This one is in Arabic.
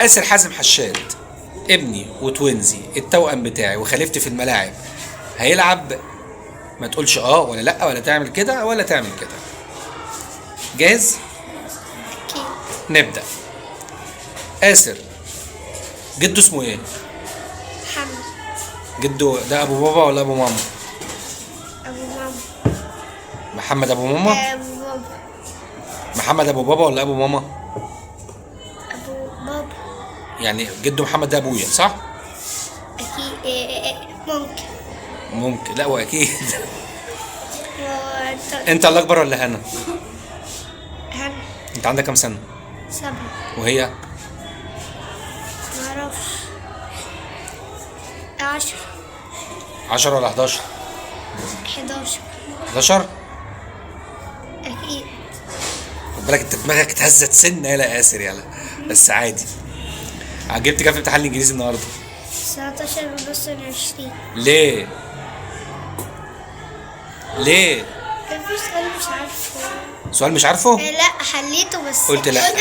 آسر حازم حشاد ابني وتوينزي التوأم بتاعي وخليفتي في الملاعب هيلعب. ما تقولش اه ولا لا ولا تعمل كده ولا تعمل كده. جاهز؟ أكيد. نبدأ. آسر جده اسمه ايه؟ محمد. جده ده ابو بابا ولا ابو ماما؟ أبو ماما. محمد ابو ماما؟ أبو بابا. محمد ابو بابا ولا ابو ماما؟ أبو بابا. يعني جده محمد ده ابويا صح؟ أكيد. ممكن. ممكن لا واكيد. وأنت. انت اللي اكبر ولا هنا؟ هن. انت عندك كام سنة؟ 7. وهي؟ معرفش. 10. 10 ولا 11؟ 11. 11؟ أكيد. خد بالك انت دماغك اتهزت سنة يالا آسر يالا، بس عادي. جبت كام في امتحان الانجليزي النهارده؟ 19.5 من 20. ليه؟ ليه؟ مفيش سؤال مش عارفه. سؤال مش عارفه؟ لا حليته بس قلت لا. قلت